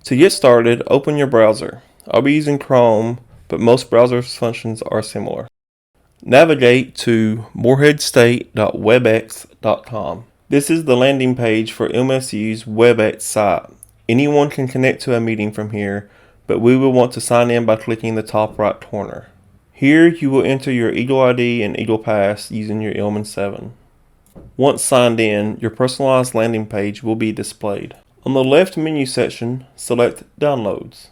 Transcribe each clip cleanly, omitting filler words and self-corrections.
To get started, open your browser. I'll be using Chrome, but most browser functions are similar. Navigate to moreheadstate.webex.com. This is the landing page for MSU's Webex site. Anyone can connect to a meeting from here, but we will want to sign in by clicking the top right corner. Here you will enter your Eagle ID and Eagle Pass using your Illman 7. Once signed in, your personalized landing page will be displayed. On the left menu section, select Downloads.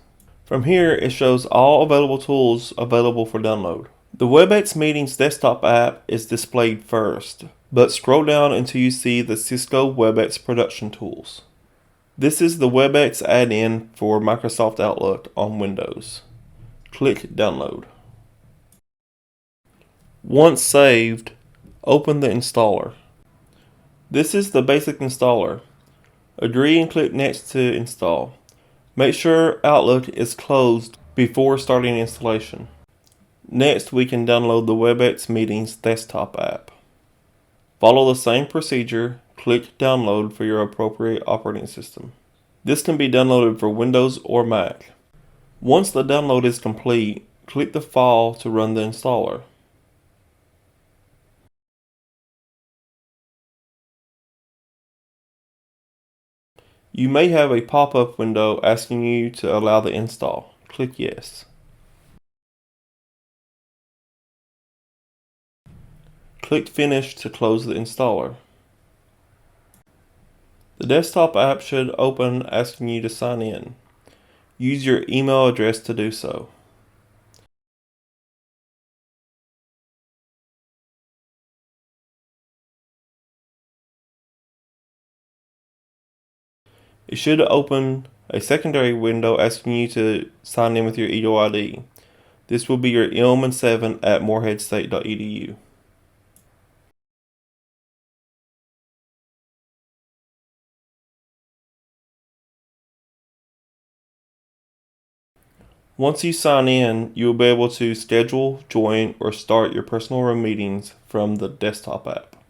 From here, it shows all available tools available for download. The Webex Meetings desktop app is displayed first, but scroll down until you see the Cisco Webex Production Tools. This is the Webex add-in for Microsoft Outlook on Windows. Click Download. Once saved, open the installer. This is the basic installer. Agree and click Next to install. Make sure Outlook is closed before starting installation. Next, we can download the Webex Meetings desktop app. Follow the same procedure. Click Download for your appropriate operating system. This can be downloaded for Windows or Mac. Once the download is complete, click the file to run the installer. You may have a pop-up window asking you to allow the install. Click Yes. Click Finish to close the installer. The desktop app should open asking you to sign in. Use your email address to do so. It should open a secondary window asking you to sign in with your Eagle ID. This will be your Illman 7 at moreheadstate.edu. Once you sign in, you will be able to schedule, join, or start your personal room meetings from the desktop app.